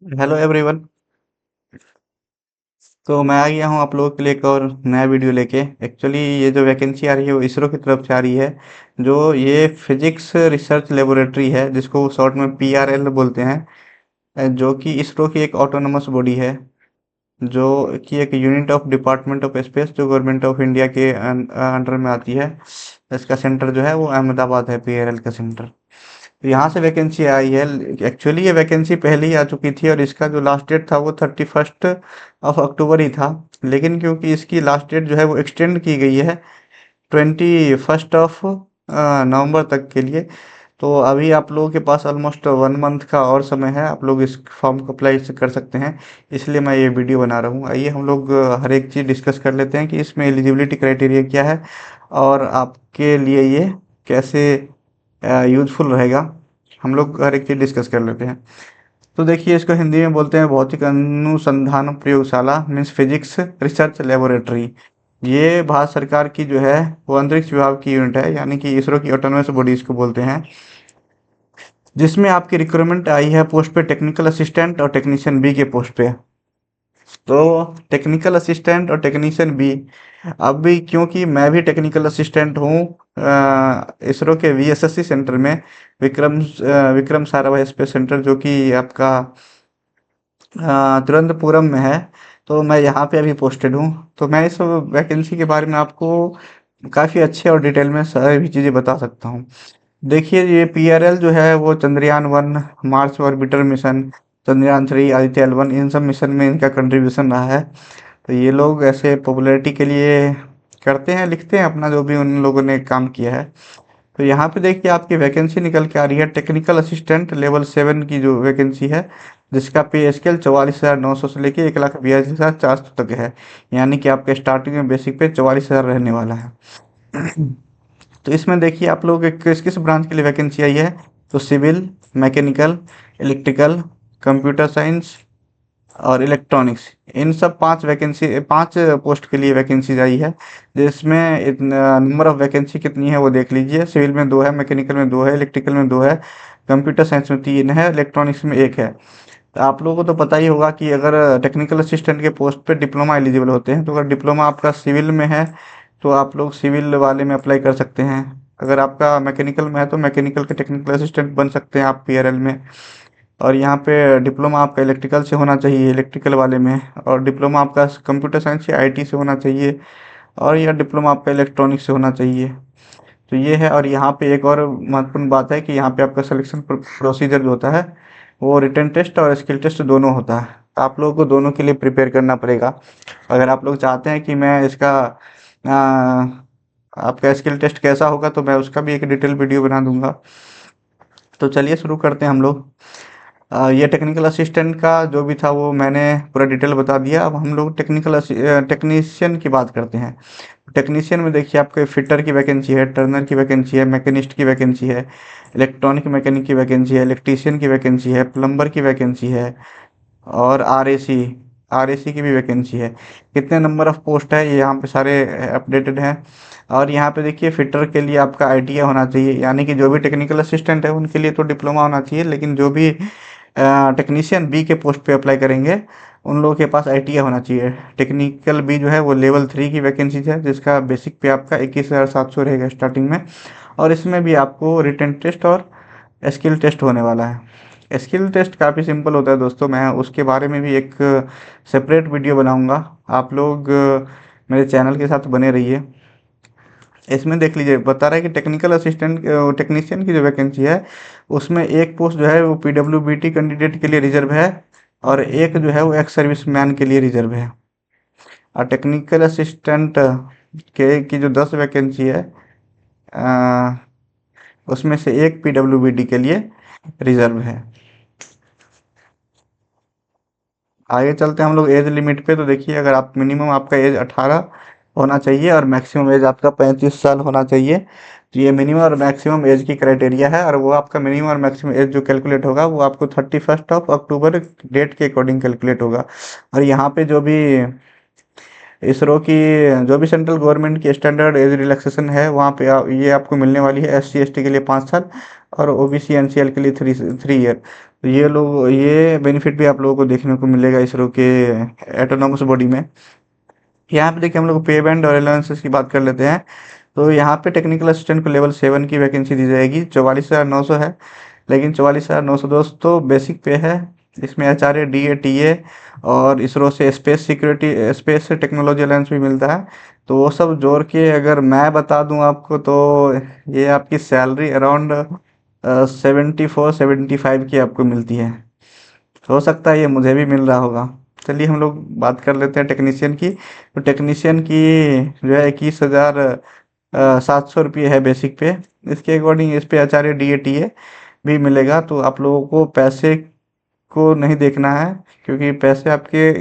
Hello everyone. तो मैं आ गया हूँ आप लोगों के लिए एक और नया वीडियो लेके। एक्चुअली ये जो वैकेंसी आ रही है वो इसरो की तरफ से आ रही है। जो ये फिजिक्स रिसर्च लेबोरेटरी है जिसको शॉर्ट में पीआरएल बोलते हैं। जो कि इसरो की एक ऑटोनमस बॉडी है, जो कि एक unit of department of space जो गवर्नमेंट ऑफ इंडिया के अंडर में आती है। इसका सेंटर जो है वो अहमदाबाद है, पीआरएल का सेंटर। तो यहाँ से वैकेंसी आई है। एक्चुअली ये वैकेंसी पहले ही आ चुकी थी और इसका जो लास्ट डेट था वो 31 ऑफ अक्टूबर ही था। लेकिन क्योंकि इसकी लास्ट डेट जो है वो एक्सटेंड की गई है 21 ऑफ नवंबर तक के लिए। तो अभी आप लोगों के पास ऑलमोस्ट 1 मंथ का और समय है, आप लोग इस फॉर्म को अप्लाई कर सकते हैं। इसलिए मैं ये वीडियो बना रहा हूँ। आइए हम लोग हर एक चीज़ डिस्कस कर लेते हैं कि इसमें एलिजिबिलिटी क्राइटेरिया क्या है और आपके लिए ये कैसे यूजफुल रहेगा। हम लोग हर एक चीज़ डिस्कस कर लेते हैं। तो देखिए, इसको हिंदी में बोलते हैं भौतिक अनुसंधान प्रयोगशाला, मीन्स फिजिक्स रिसर्च लेबोरेटरी। ये भारत सरकार की जो है वो अंतरिक्ष विभाग की यूनिट है, यानी कि इसरो की ऑटोनमस बॉडी इसको बोलते हैं। जिसमें आपकी रिक्रूटमेंट आई है पोस्ट पे टेक्निकल असिस्टेंट और टेक्नीशियन बी के पोस्ट पे। तो टेक्निकल असिस्टेंट और टेक्नीशियन बी, अब भी क्योंकि मैं भी टेक्निकल असिस्टेंट हूँ इसरो के वीएसएससी सेंटर में, विक्रम साराभाई स्पेस सेंटर, जो कि आपका तिरुवनंतपुरम में है। तो मैं यहाँ पे अभी पोस्टेड हूँ। तो मैं इस वैकेंसी के बारे में आपको काफ़ी अच्छे और डिटेल में सारी चीज़ें बता सकता हूँ। देखिए, ये पीआरएल जो है वो Chandrayaan 1, Mars orbiter mission, Chandrayaan 3, Aditya L 1, इन सब मिशन में इनका कंट्रीब्यूशन रहा है। तो ये लोग ऐसे पॉपुलैरिटी के लिए करते हैं, लिखते हैं अपना जो भी उन लोगों ने काम किया है। तो यहाँ पे देखिए आपकी वैकेंसी निकल के आ रही है टेक्निकल असिस्टेंट लेवल 7 की जो वैकेंसी है, जिसका पे स्केल 44,900 से लेके 1,82,400 तक है। यानी कि आपके स्टार्टिंग में बेसिक पे 44,000 रहने वाला है। तो इसमें देखिए आप लोग किस किस ब्रांच के लिए वैकेंसी आई है। तो civil, mechanical, electrical, computer science और इलेक्ट्रॉनिक्स, इन सब 5 पोस्ट के लिए वैकेंसीज आई है। जिसमें नंबर ऑफ वैकेंसी कितनी है वो देख लीजिए। सिविल में 2 है, मैकेनिकल में 2 है, इलेक्ट्रिकल में 2 है, कंप्यूटर साइंस में 3 है, इलेक्ट्रॉनिक्स में 1 है। तो आप लोगों को तो पता ही होगा कि अगर टेक्निकल असिस्टेंट के पोस्ट पे डिप्लोमा एलिजिबल होते हैं, तो अगर डिप्लोमा आपका सिविल में है तो आप लोग सिविल वाले में अप्लाई कर सकते हैं। अगर आपका मैकेनिकल में है तो मैकेनिकल के टेक्निकल असिस्टेंट बन सकते हैं आप पीआरएल में। और यहाँ पे डिप्लोमा आपका इलेक्ट्रिकल से होना चाहिए, इलेक्ट्रिकल वाले में। और डिप्लोमा आपका कंप्यूटर साइंस या आईटी से होना चाहिए। और यह डिप्लोमा आपका इलेक्ट्रॉनिक्स से होना चाहिए। तो ये है। और यहाँ पे एक और महत्वपूर्ण बात है कि यहाँ पे आपका सिलेक्शन प्रोसीजर जो होता है वो रिटन टेस्ट और स्किल टेस्ट दोनों होता है। तो आप लोगों को दोनों के लिए प्रिपेयर करना पड़ेगा। अगर आप लोग चाहते हैं कि मैं इसका आपका स्किल टेस्ट कैसा होगा तो मैं उसका भी एक डिटेल वीडियो बना दूंगा। तो चलिए शुरू करते हैं हम लोग। ये टेक्निकल असिस्टेंट का जो भी था वो मैंने पूरा डिटेल बता दिया। अब हम लोग टेक्नीशियन की बात करते हैं। टेक्नीशियन में देखिए आपके फिटर की वैकेंसी है, टर्नर की वैकेंसी है, मैकेनिस्ट की वैकेंसी है, इलेक्ट्रॉनिक मैकेनिक की वैकेंसी है, इलेक्ट्रीशियन की वैकेंसी है, प्लम्बर की वैकेंसी है और आरएसी की भी वैकेंसी है। कितने नंबर ऑफ पोस्ट है ये यहाँ पे सारे अपडेटेड हैं। और यहाँ पे देखिए फिटर के लिए आपका आईटीआई होना चाहिए, यानी कि जो भी टेक्निकल असिस्टेंट है उनके लिए तो डिप्लोमा होना चाहिए, लेकिन जो भी टेक्नीशियन बी के पोस्ट पे अप्लाई करेंगे उन लोगों के पास आईटीआई होना चाहिए। टेक्निकल बी जो है वो लेवल 3 की वैकेंसी है, जिसका बेसिक पे आपका 21,700 रहेगा स्टार्टिंग में। और इसमें भी आपको रिटन टेस्ट और स्किल टेस्ट होने वाला है। स्किल टेस्ट काफ़ी सिंपल होता है दोस्तों, मैं उसके बारे में भी एक सेपरेट वीडियो बनाऊंगा। आप लोग मेरे चैनल के साथ बने रहिए। इसमें देख लीजिए बता रहा है कि टेक्निकल असिस्टेंट टेक्नीशियन की जो वैकेंसी है उसमें एक पोस्ट जो है वो पीडब्ल्यूबीटी कैंडिडेट के लिए रिजर्व है और एक जो है वो एक्स सर्विस मैन के लिए रिजर्व है। और टेक्निकल असिस्टेंट के की जो 10 वैकेंसी है अ, उसमें से एक पीडब्ल्यूबीटी के लिए रिजर्व है। आगे चलते हैं हम लोग एज लिमिट पे। तो देखिए, अगर आप मिनिमम आपका एज 18 होना चाहिए और मैक्सिमम एज आपका 35 साल होना चाहिए। तो ये मिनिमम और मैक्सिमम एज की क्राइटेरिया है, और वो आपका मिनिमम और मैक्सिमम एज जो कैलकुलेट होगा वो आपको 31 ऑफ अक्टूबर डेट के अकॉर्डिंग कैलकुलेट होगा। और यहाँ पे जो भी इसरो की जो भी सेंट्रल गवर्नमेंट की स्टैंडर्ड एज रिलैक्सेशन है वहाँ पे ये आपको मिलने वाली है। SC ST के लिए 5 साल और OBC NCL के लिए 3 3 ईयर। तो ये लोग ये बेनिफिट भी आप लोगों को देखने को मिलेगा इसरो के एटोनॉमस बॉडी में। यहाँ पे देखिए हम लोग पे बैंड और अलाउंसेस की बात कर लेते हैं। तो यहाँ पे टेक्निकल असिस्टेंट को लेवल 7 की वैकेंसी दी जाएगी, 44,900 है। लेकिन 44,900 दोस्तों बेसिक पे है। इसमें HRA DA TA और इसरो से space security space technology alliance भी मिलता है। तो वो सब जोड़ के अगर मैं बता दूं आपको तो ये आपकी सैलरी अराउंड 74 75 की आपको मिलती है। हो सकता है ये मुझे भी मिल रहा होगा। चलिए हम लोग बात कर लेते हैं टेक्नीशियन की। तो टेक्नीशियन की जो है 21,700 रुपये है बेसिक पे। इसके अकॉर्डिंग इस पे HRA DA TA भी मिलेगा। तो आप लोगों को पैसे को नहीं देखना है, क्योंकि पैसे आपके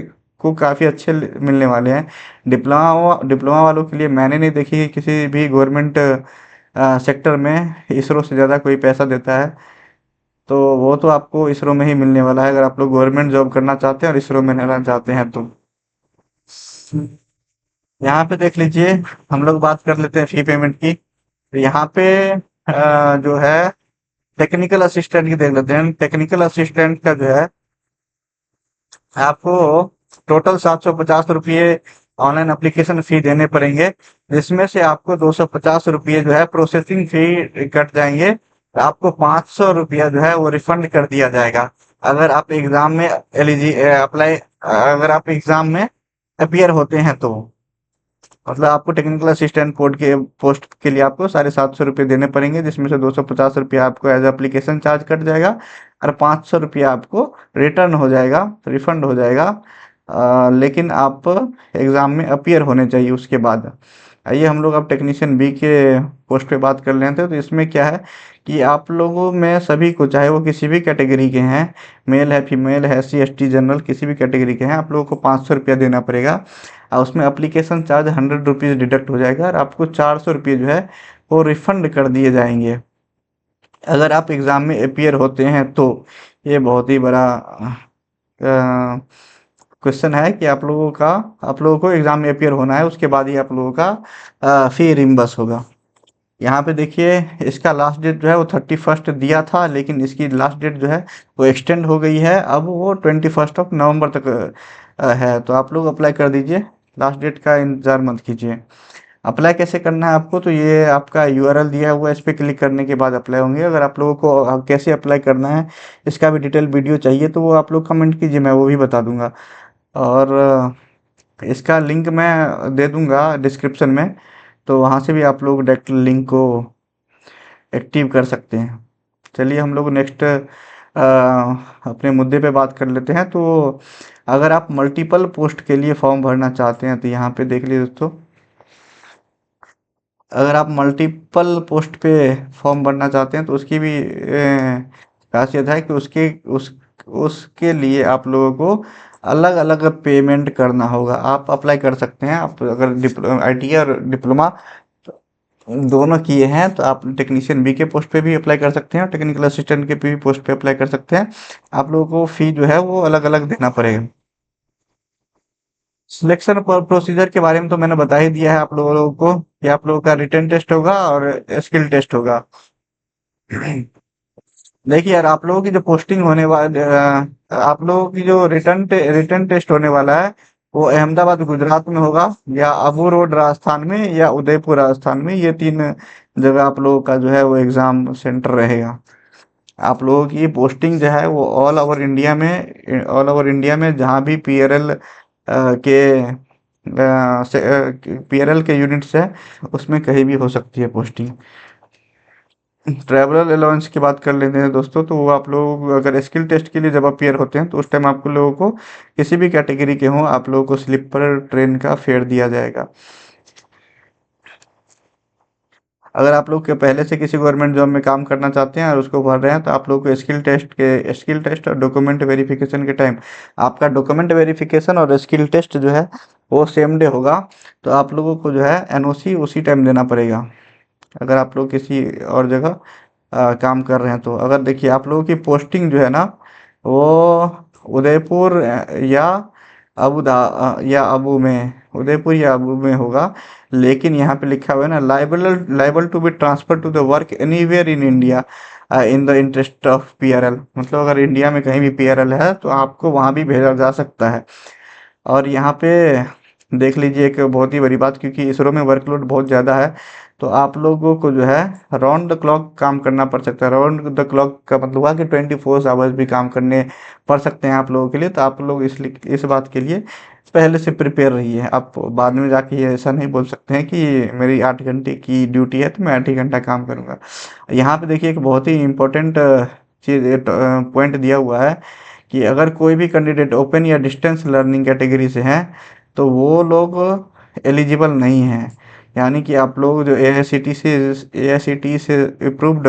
को काफ़ी अच्छे मिलने वाले हैं। डिप्लोमा वालों के लिए मैंने नहीं देखी कि किसी भी गवर्नमेंट सेक्टर में इसरो से ज़्यादा कोई पैसा देता है। तो वो तो आपको इसरो में ही मिलने वाला है, अगर आप लोग गवर्नमेंट जॉब करना चाहते हैं और इसरो में रहना चाहते हैं तो। यहाँ पे देख लीजिए, हम लोग बात कर लेते हैं फी पेमेंट की। तो यहाँ पे जो है टेक्निकल असिस्टेंट की देख लेते हैं। टेक्निकल असिस्टेंट का जो है आपको टोटल 750 रुपये ऑनलाइन एप्लीकेशन फी देने पड़ेंगे, जिसमें से आपको 250 रुपये जो है प्रोसेसिंग फी कट जाएंगे। आपको 500 रुपया जो है वो रिफंड कर दिया जाएगा अगर आप एग्जाम में अगर आप एग्जाम में अपियर होते हैं तो। मतलब आपको टेक्निकल असिस्टेंट पोर्ट के पोस्ट के लिए आपको 750 रुपये देने पड़ेंगे, जिसमें से 250 रुपया आपको एज एप्लीकेशन चार्ज कट जाएगा और 500 रुपया आपको रिटर्न हो जाएगा, रिफंड हो जाएगा। लेकिन आप एग्ज़ाम में अपीयर होने चाहिए उसके बाद। आइए हम लोग अब टेक्नीशियन बी के पोस्ट पे बात कर लेते हैं। तो इसमें क्या है कि आप लोगों में सभी को, चाहे वो किसी भी कैटेगरी के हैं, मेल है फीमेल है SC ST जनरल किसी भी कैटेगरी के हैं, आप लोगों को 500 रुपया देना पड़ेगा। और उसमें एप्लीकेशन चार्ज 100 रुपीज़ डिडक्ट हो जाएगा और आपको 400 रुपये जो है वो रिफंड कर दिए जाएंगे अगर आप एग्ज़ाम में अपीयर होते हैं तो। ये बहुत ही बड़ा क्वेश्चन है कि आप लोगों को एग्ज़ाम में अपीयर होना है, उसके बाद ही आप लोगों का फ़ी रिम्बर्स होगा। यहाँ पे देखिए इसका लास्ट डेट जो है वो 31 दिया था, लेकिन इसकी लास्ट डेट जो है वो एक्सटेंड हो गई है, अब वो 21 नवंबर तक है। तो आप लोग अप्लाई कर दीजिए, लास्ट डेट का इंतज़ार मत कीजिए। अप्लाई कैसे करना है आपको, तो ये आपका URL दिया हुआ है, इस पर क्लिक करने के बाद अप्लाई होंगे। अगर आप लोगों को कैसे अप्लाई करना है इसका भी डिटेल वीडियो चाहिए तो वो आप लोग कमेंट कीजिए, मैं वो भी बता दूंगा। और इसका लिंक मैं दे दूंगा डिस्क्रिप्शन में, तो वहाँ से भी आप लोग डायरेक्ट लिंक को एक्टिव कर सकते हैं। चलिए हम लोग नेक्स्ट अपने मुद्दे पे बात कर लेते हैं। तो अगर आप मल्टीपल पोस्ट के लिए फॉर्म भरना चाहते हैं तो यहाँ पे देख लीजिए दोस्तों, अगर आप मल्टीपल पोस्ट पे फॉर्म भरना चाहते हैं तो उसकी भी खासियत है कि उसके लिए आप लोगों को अलग अलग पेमेंट करना होगा। आप अप्लाई कर सकते हैं, आप अगर ITI और डिप्लोमा दोनों किए हैं तो आप टेक्नीशियन बी के पोस्ट पे भी अप्लाई कर सकते हैं और टेक्निकल असिस्टेंट के भी पोस्ट पे अप्लाई कर सकते हैं। आप लोगों को फी जो है वो अलग अलग देना पड़ेगा। सिलेक्शन प्रोसीजर के बारे में तो मैंने बता ही दिया है आप लोगों को कि आप लोगों का रिटन टेस्ट होगा और स्किल टेस्ट होगा। देखिए यार, आप लोगों की जो पोस्टिंग होने वाली आप लोगों की जो रिटर्न टेस्ट होने वाला है वो अहमदाबाद गुजरात में होगा, या अबू रोड राजस्थान में, या उदयपुर राजस्थान में। ये 3 जगह आप लोगों का जो है वो एग्जाम सेंटर रहेगा। आप लोगों की पोस्टिंग जो है वो ऑल ओवर इंडिया में जहाँ भी के PRL के यूनिट्स है उसमें कहीं भी हो सकती है पोस्टिंग। ट्रैवलर अलाउंस की बात कर लेते हैं दोस्तों। तो वो आप लोग अगर स्किल टेस्ट के लिए जब अपियर होते हैं तो उस टाइम आपको लोगों को किसी भी कैटेगरी के हों, आप लोगों को स्लीपर ट्रेन का फेयर दिया जाएगा। अगर आप लोग के पहले से किसी गवर्नमेंट जॉब में काम करना चाहते हैं और उसको भर रहे हैं तो आप लोग को स्किल टेस्ट और डॉक्यूमेंट वेरिफिकेशन के टाइम आपका डॉक्यूमेंट वेरिफिकेशन और स्किल टेस्ट जो है वो सेम डे होगा। तो आप लोगों को जो है NOC उसी टाइम देना पड़ेगा अगर आप लोग किसी और जगह काम कर रहे हैं तो। अगर देखिए आप लोगों की पोस्टिंग जो है ना वो उदयपुर या या अबू में, उदयपुर या अबू में होगा। लेकिन यहाँ पे लिखा हुआ है ना, liable to be transfer to the work anywhere in India in the interest of PRL. मतलब अगर इंडिया में कहीं भी पीआरएल है तो आपको वहां भी भेजा जा सकता है। और यहाँ पे देख लीजिए एक बहुत ही बड़ी बात, क्योंकि इसरो में वर्कलोड बहुत ज़्यादा है, तो आप लोगों को जो है राउंड द क्लॉक काम करना पड़ सकता है। राउंड द क्लॉक का मतलब हुआ कि 24 आवर्स भी काम करने पड़ सकते हैं आप लोगों के लिए। तो आप लोग इसलिए इस बात के लिए पहले से प्रिपेयर रहिए। आप बाद में जाके ये ऐसा नहीं बोल सकते हैं कि मेरी 8 घंटे की ड्यूटी है तो मैं 8 ही घंटा काम करूँगा। यहाँ पे देखिए एक बहुत ही इम्पोर्टेंट चीज़ पॉइंट दिया हुआ है कि अगर कोई भी कैंडिडेट ओपन या डिस्टेंस लर्निंग कैटेगरी से हैं तो वो लोग एलिजिबल नहीं हैं। यानी कि आप लोग जो ए आई सी टी से अप्रूव्ड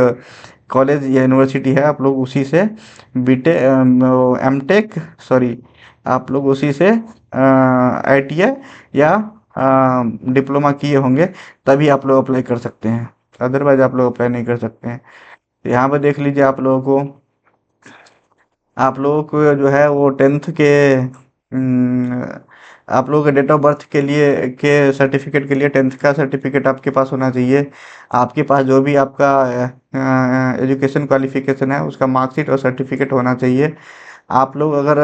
कॉलेज या यूनिवर्सिटी है, आप लोग उसी से बीटे एमटेक सॉरी आप लोग उसी से आईटीआई या डिप्लोमा किए होंगे, तभी आप लोग अप्लाई कर सकते हैं। अदरवाइज आप लोग अप्लाई नहीं कर सकते हैं। तो यहाँ पर देख लीजिए आप लोगों को जो है वो टेंथ के आप लोगों के डेट ऑफ बर्थ के लिए के सर्टिफिकेट के लिए टेंथ का सर्टिफिकेट आपके पास होना चाहिए। आपके पास जो भी आपका एजुकेशन क्वालिफिकेशन है उसका मार्कशीट और सर्टिफिकेट होना चाहिए। आप लोग अगर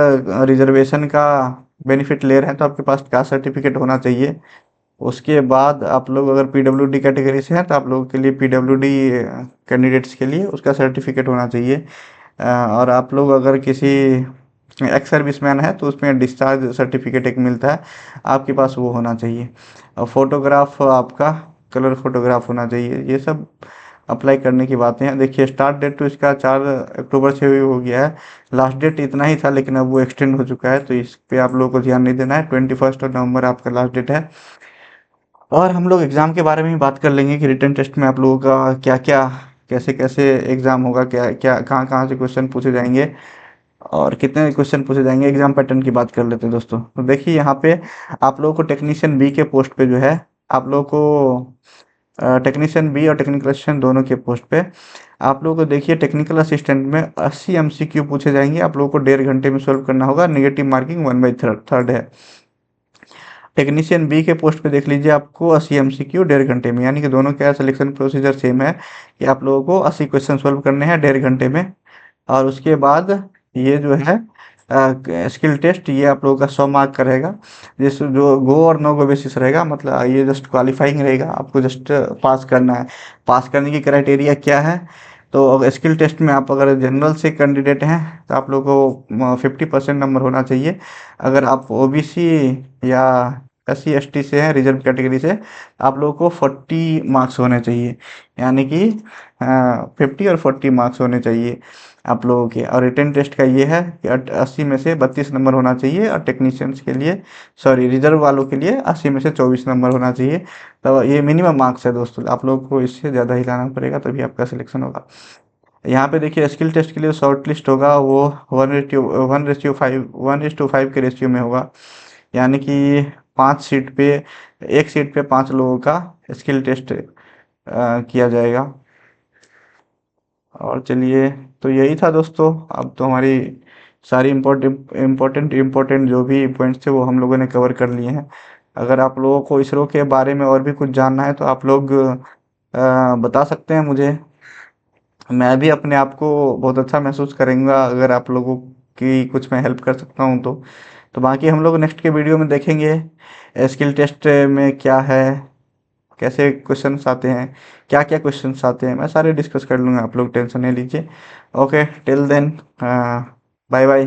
रिजर्वेशन का बेनिफिट ले रहे हैं तो आपके पास कास्ट सर्टिफिकेट होना चाहिए। उसके बाद आप लोग अगर पीडब्ल्यूडी कैटेगरी से हैं तो आप लोगों के लिए पीडब्ल्यूडी कैंडिडेट्स के लिए उसका सर्टिफिकेट होना चाहिए। और आप लोग अगर किसी एक्स सर्विसमैन है तो उसमें डिस्चार्ज सर्टिफिकेट एक मिलता है, आपके पास वो होना चाहिए। और फोटोग्राफ आपका कलर फोटोग्राफ होना चाहिए। ये सब अप्लाई करने की बातें हैं। देखिए स्टार्ट डेट तो इसका 4 अक्टूबर से ही हो गया है। लास्ट डेट इतना ही था लेकिन अब वो एक्सटेंड हो चुका है, तो इस पे आप लोगों को ध्यान नहीं देना है। 21 नवंबर आपका लास्ट डेट है। और हम लोग एग्ज़ाम के बारे में भी बात कर लेंगे कि रिटन टेस्ट में आप लोगों का क्या क्या कैसे कैसे एग्ज़ाम होगा, क्या क्या कहाँ कहाँ से क्वेश्चन पूछे जाएंगे और कितने क्वेश्चन पूछे जाएंगे। एग्जाम पैटर्न की बात कर लेते हैं दोस्तों। तो देखिए यहाँ पे आप लोगों को टेक्नीशियन बी के पोस्ट पे जो है आप लोगों को टेक्नीशियन बी और टेक्निकल असिस्टेंट दोनों के पोस्ट पे आप लोगों को देखिए टेक्निकल असिस्टेंट में 80 MCQ पूछे जाएंगे। आप लोगों को 1.5 घंटे में सॉल्व करना होगा। नेगेटिव मार्किंग 1/3 है। टेक्नीशियन बी के पोस्ट पे देख लीजिए आपको 80 MCQ 1.5 घंटे में, यानी कि दोनों का सिलेक्शन प्रोसीजर सेम है कि आप लोगों को 80 क्वेश्चन सॉल्व करने हैं 1.5 घंटे में। और उसके बाद ये जो है स्किल टेस्ट, ये आप लोगों का 100 मार्क का रहेगा, जिस जो गो और नो गो बेसिस रहेगा। मतलब ये जस्ट क्वालिफाइंग रहेगा, आपको जस्ट पास करना है। पास करने की क्राइटेरिया क्या है, तो स्किल टेस्ट में आप अगर जनरल से कैंडिडेट हैं तो आप लोगों को 50% नंबर होना चाहिए। अगर आप ओबीसी या SC ST से हैं, रिजर्व कैटेगरी से, आप लोगों को 40 मार्क्स होने चाहिए। यानी कि 50 और 40 मार्क्स होने चाहिए आप लोगों के। और रिटन टेस्ट का ये है कि 80 में से 32 नंबर होना चाहिए। और टेक्नीशियंस के लिए सॉरी रिजर्व वालों के लिए 80 में से 24 नंबर होना चाहिए। तो ये मिनिमम मार्क्स है दोस्तों, आप लोगों को इससे ज़्यादा ही लाना पड़ेगा तभी आपका सिलेक्शन होगा। यहाँ पे देखिए स्किल टेस्ट के लिए शॉर्ट लिस्ट होगा, वो 1:5 के रेशियो में होगा। यानी कि 5 सीट पे 1 सीट पे 5 लोगों का स्किल टेस्ट किया जाएगा। और चलिए, तो यही था दोस्तों। अब तो हमारी सारी इम्पोर्टेंट जो भी पॉइंट्स थे वो हम लोगों ने कवर कर लिए हैं। अगर आप लोगों को इसरो के बारे में और भी कुछ जानना है तो आप लोग बता सकते हैं मुझे। मैं भी अपने आप को बहुत अच्छा महसूस करूँगा अगर आप लोगों की कुछ मैं हेल्प कर सकता हूँ तो बाकी हम लोग नेक्स्ट के वीडियो में देखेंगे स्किल टेस्ट में क्या है, कैसे क्वेश्चंस आते हैं, क्या क्या क्वेश्चंस आते हैं, मैं सारे डिस्कस कर लूँगा। आप लोग टेंशन नहीं लीजिए। Okay, till then bye bye.